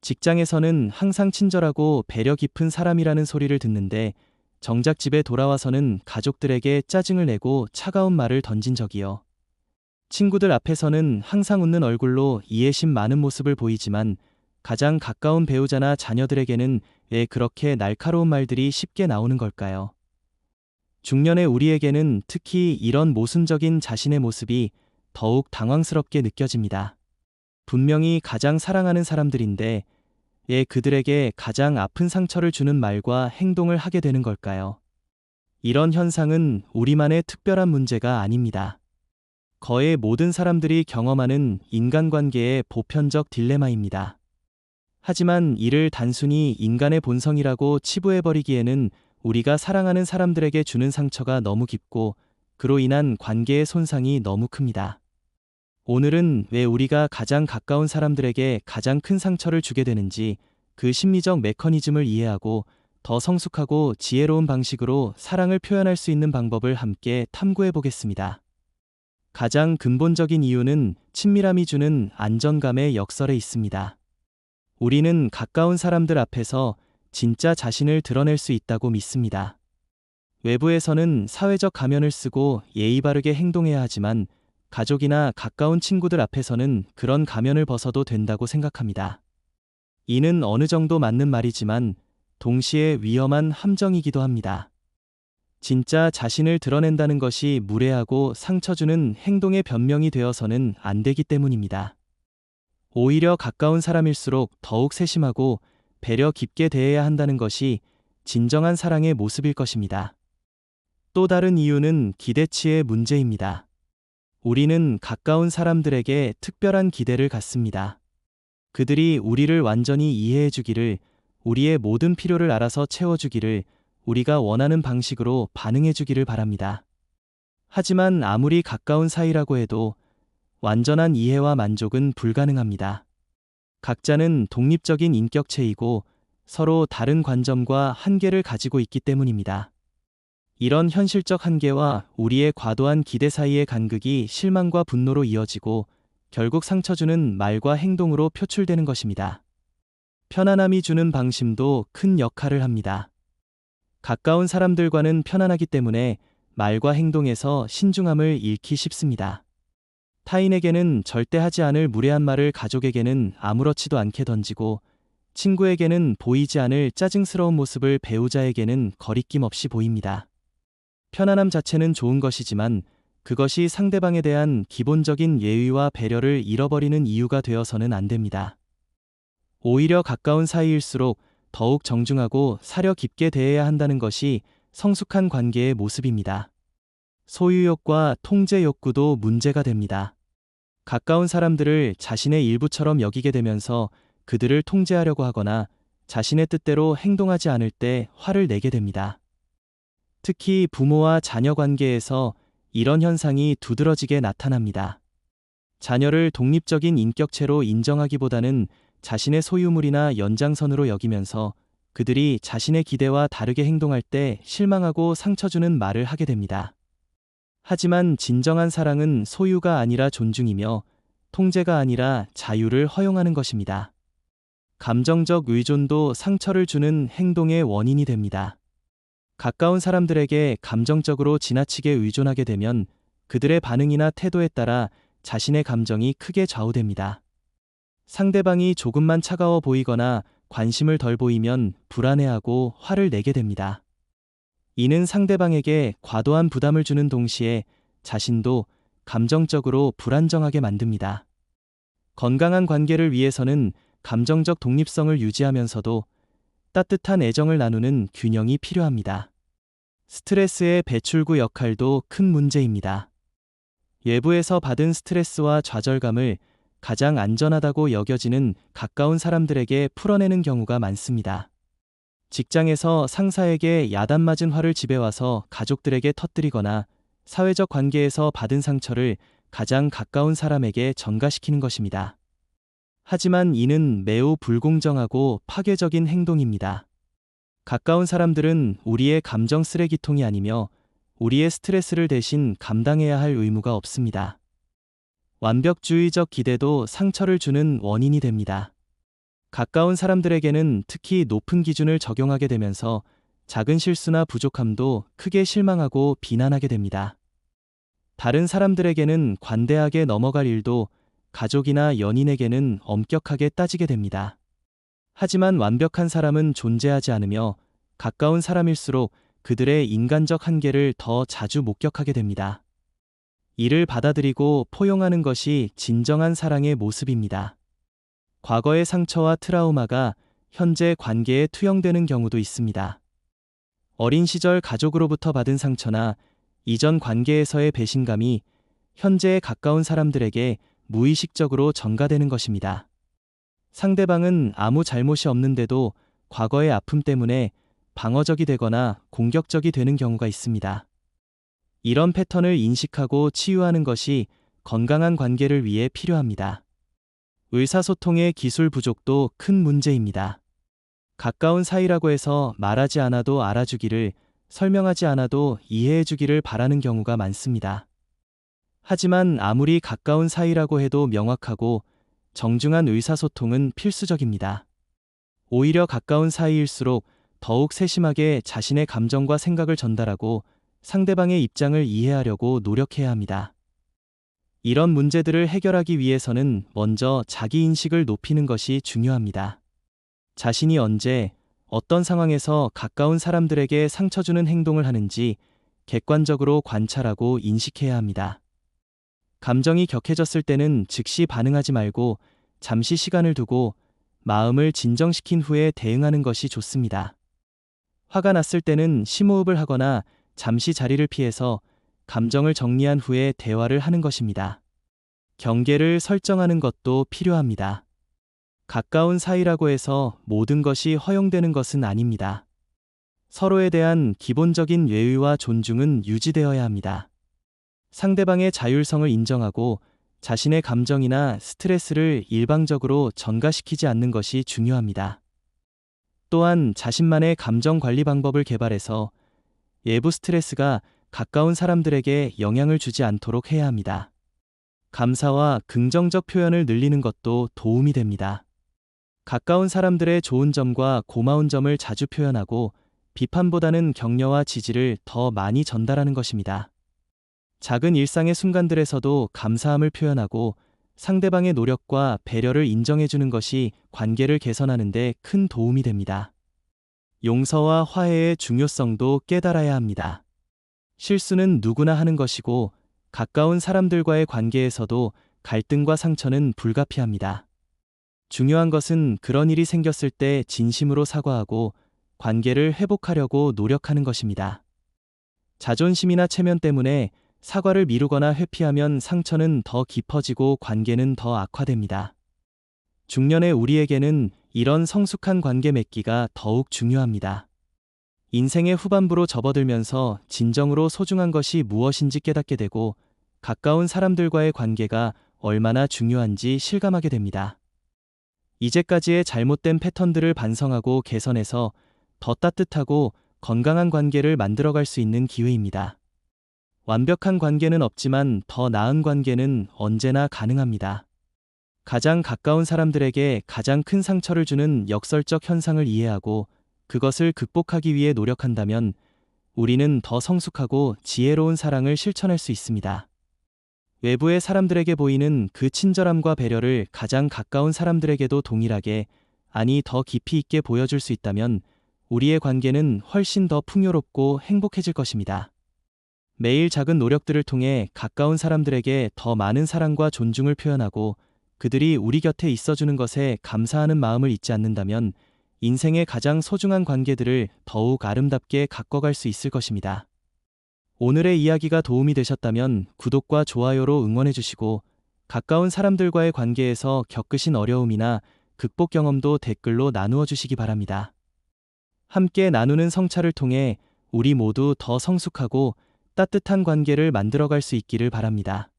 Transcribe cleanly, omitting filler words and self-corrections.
직장에서는 항상 친절하고 배려 깊은 사람이라는 소리를 듣는데 정작 집에 돌아와서는 가족들에게 짜증을 내고 차가운 말을 던진 적이요. 친구들 앞에서는 항상 웃는 얼굴로 이해심 많은 모습을 보이지만 가장 가까운 배우자나 자녀들에게는 왜 그렇게 날카로운 말들이 쉽게 나오는 걸까요? 중년의 우리에게는 특히 이런 모순적인 자신의 모습이 더욱 당황스럽게 느껴집니다. 분명히 가장 사랑하는 사람들인데 왜 그들에게 가장 아픈 상처를 주는 말과 행동을 하게 되는 걸까요? 이런 현상은 우리만의 특별한 문제가 아닙니다. 거의 모든 사람들이 경험하는 인간관계의 보편적 딜레마입니다. 하지만 이를 단순히 인간의 본성이라고 치부해버리기에는 우리가 사랑하는 사람들에게 주는 상처가 너무 깊고 그로 인한 관계의 손상이 너무 큽니다. 오늘은 왜 우리가 가장 가까운 사람들에게 가장 큰 상처를 주게 되는지 그 심리적 메커니즘을 이해하고 더 성숙하고 지혜로운 방식으로 사랑을 표현할 수 있는 방법을 함께 탐구해 보겠습니다. 가장 근본적인 이유는 친밀함이 주는 안정감의 역설에 있습니다. 우리는 가까운 사람들 앞에서 진짜 자신을 드러낼 수 있다고 믿습니다. 외부에서는 사회적 가면을 쓰고 예의 바르게 행동해야 하지만 가족이나 가까운 친구들 앞에서는 그런 가면을 벗어도 된다고 생각합니다. 이는 어느 정도 맞는 말이지만 동시에 위험한 함정이기도 합니다. 진짜 자신을 드러낸다는 것이 무례하고 상처 주는 행동의 변명이 되어서는 안 되기 때문입니다. 오히려 가까운 사람일수록 더욱 세심하고 배려 깊게 대해야 한다는 것이 진정한 사랑의 모습일 것입니다. 또 다른 이유는 기대치의 문제입니다. 우리는 가까운 사람들에게 특별한 기대를 갖습니다. 그들이 우리를 완전히 이해해 주기를, 우리의 모든 필요를 알아서 채워주기를, 우리가 원하는 방식으로 반응해 주기를 바랍니다. 하지만 아무리 가까운 사이라고 해도 완전한 이해와 만족은 불가능합니다. 각자는 독립적인 인격체이고 서로 다른 관점과 한계를 가지고 있기 때문입니다. 이런 현실적 한계와 우리의 과도한 기대 사이의 간극이 실망과 분노로 이어지고 결국 상처 주는 말과 행동으로 표출되는 것입니다. 편안함이 주는 방심도 큰 역할을 합니다. 가까운 사람들과는 편안하기 때문에 말과 행동에서 신중함을 잃기 쉽습니다. 타인에게는 절대 하지 않을 무례한 말을 가족에게는 아무렇지도 않게 던지고 친구에게는 보이지 않을 짜증스러운 모습을 배우자에게는 거리낌 없이 보입니다. 편안함 자체는 좋은 것이지만 그것이 상대방에 대한 기본적인 예의와 배려를 잃어버리는 이유가 되어서는 안 됩니다. 오히려 가까운 사이일수록 더욱 정중하고 사려 깊게 대해야 한다는 것이 성숙한 관계의 모습입니다. 소유욕과 통제 욕구도 문제가 됩니다. 가까운 사람들을 자신의 일부처럼 여기게 되면서 그들을 통제하려고 하거나 자신의 뜻대로 행동하지 않을 때 화를 내게 됩니다. 특히 부모와 자녀 관계에서 이런 현상이 두드러지게 나타납니다. 자녀를 독립적인 인격체로 인정하기보다는 자신의 소유물이나 연장선으로 여기면서 그들이 자신의 기대와 다르게 행동할 때 실망하고 상처 주는 말을 하게 됩니다. 하지만 진정한 사랑은 소유가 아니라 존중이며 통제가 아니라 자유를 허용하는 것입니다. 감정적 의존도 상처를 주는 행동의 원인이 됩니다. 가까운 사람들에게 감정적으로 지나치게 의존하게 되면 그들의 반응이나 태도에 따라 자신의 감정이 크게 좌우됩니다. 상대방이 조금만 차가워 보이거나 관심을 덜 보이면 불안해하고 화를 내게 됩니다. 이는 상대방에게 과도한 부담을 주는 동시에 자신도 감정적으로 불안정하게 만듭니다. 건강한 관계를 위해서는 감정적 독립성을 유지하면서도 따뜻한 애정을 나누는 균형이 필요합니다. 스트레스의 배출구 역할도 큰 문제입니다. 외부에서 받은 스트레스와 좌절감을 가장 안전하다고 여겨지는 가까운 사람들에게 풀어내는 경우가 많습니다. 직장에서 상사에게 야단 맞은 화를 집에 와서 가족들에게 터뜨리거나 사회적 관계에서 받은 상처를 가장 가까운 사람에게 전가시키는 것입니다. 하지만 이는 매우 불공정하고 파괴적인 행동입니다. 가까운 사람들은 우리의 감정 쓰레기통이 아니며 우리의 스트레스를 대신 감당해야 할 의무가 없습니다. 완벽주의적 기대도 상처를 주는 원인이 됩니다. 가까운 사람들에게는 특히 높은 기준을 적용하게 되면서 작은 실수나 부족함도 크게 실망하고 비난하게 됩니다. 다른 사람들에게는 관대하게 넘어갈 일도 가족이나 연인에게는 엄격하게 따지게 됩니다. 하지만 완벽한 사람은 존재하지 않으며 가까운 사람일수록 그들의 인간적 한계를 더 자주 목격하게 됩니다. 이를 받아들이고 포용하는 것이 진정한 사랑의 모습입니다. 과거의 상처와 트라우마가 현재 관계에 투영되는 경우도 있습니다. 어린 시절 가족으로부터 받은 상처나 이전 관계에서의 배신감이 현재의 가까운 사람들에게 무의식적으로 전가되는 것입니다. 상대방은 아무 잘못이 없는데도 과거의 아픔 때문에 방어적이 되거나 공격적이 되는 경우가 있습니다. 이런 패턴을 인식하고 치유하는 것이 건강한 관계를 위해 필요합니다. 의사소통의 기술 부족도 큰 문제입니다. 가까운 사이라고 해서 말하지 않아도 알아주기를, 설명하지 않아도 이해해주기를 바라는 경우가 많습니다. 하지만 아무리 가까운 사이라고 해도 명확하고 정중한 의사소통은 필수적입니다. 오히려 가까운 사이일수록 더욱 세심하게 자신의 감정과 생각을 전달하고 상대방의 입장을 이해하려고 노력해야 합니다. 이런 문제들을 해결하기 위해서는 먼저 자기 인식을 높이는 것이 중요합니다. 자신이 언제, 어떤 상황에서 가까운 사람들에게 상처 주는 행동을 하는지 객관적으로 관찰하고 인식해야 합니다. 감정이 격해졌을 때는 즉시 반응하지 말고 잠시 시간을 두고 마음을 진정시킨 후에 대응하는 것이 좋습니다. 화가 났을 때는 심호흡을 하거나 잠시 자리를 피해서 감정을 정리한 후에 대화를 하는 것입니다. 경계를 설정하는 것도 필요합니다. 가까운 사이라고 해서 모든 것이 허용되는 것은 아닙니다. 서로에 대한 기본적인 예의와 존중은 유지되어야 합니다. 상대방의 자율성을 인정하고 자신의 감정이나 스트레스를 일방적으로 전가시키지 않는 것이 중요합니다. 또한 자신만의 감정 관리 방법을 개발해서 외부 스트레스가 가까운 사람들에게 영향을 주지 않도록 해야 합니다. 감사와 긍정적 표현을 늘리는 것도 도움이 됩니다. 가까운 사람들의 좋은 점과 고마운 점을 자주 표현하고 비판보다는 격려와 지지를 더 많이 전달하는 것입니다. 작은 일상의 순간들에서도 감사함을 표현하고 상대방의 노력과 배려를 인정해주는 것이 관계를 개선하는 데 큰 도움이 됩니다. 용서와 화해의 중요성도 깨달아야 합니다. 실수는 누구나 하는 것이고 가까운 사람들과의 관계에서도 갈등과 상처는 불가피합니다. 중요한 것은 그런 일이 생겼을 때 진심으로 사과하고 관계를 회복하려고 노력하는 것입니다. 자존심이나 체면 때문에 사과를 미루거나 회피하면 상처는 더 깊어지고 관계는 더 악화됩니다. 중년의 우리에게는 이런 성숙한 관계 맺기가 더욱 중요합니다. 인생의 후반부로 접어들면서 진정으로 소중한 것이 무엇인지 깨닫게 되고 가까운 사람들과의 관계가 얼마나 중요한지 실감하게 됩니다. 이제까지의 잘못된 패턴들을 반성하고 개선해서 더 따뜻하고 건강한 관계를 만들어갈 수 있는 기회입니다. 완벽한 관계는 없지만 더 나은 관계는 언제나 가능합니다. 가장 가까운 사람들에게 가장 큰 상처를 주는 역설적 현상을 이해하고 그것을 극복하기 위해 노력한다면 우리는 더 성숙하고 지혜로운 사랑을 실천할 수 있습니다. 외부의 사람들에게 보이는 그 친절함과 배려를 가장 가까운 사람들에게도 동일하게, 아니 더 깊이 있게 보여줄 수 있다면 우리의 관계는 훨씬 더 풍요롭고 행복해질 것입니다. 매일 작은 노력들을 통해 가까운 사람들에게 더 많은 사랑과 존중을 표현하고 그들이 우리 곁에 있어주는 것에 감사하는 마음을 잊지 않는다면 인생의 가장 소중한 관계들을 더욱 아름답게 가꿔갈 수 있을 것입니다. 오늘의 이야기가 도움이 되셨다면 구독과 좋아요로 응원해주시고 가까운 사람들과의 관계에서 겪으신 어려움이나 극복 경험도 댓글로 나누어 주시기 바랍니다. 함께 나누는 성찰을 통해 우리 모두 더 성숙하고 따뜻한 관계를 만들어갈 수 있기를 바랍니다.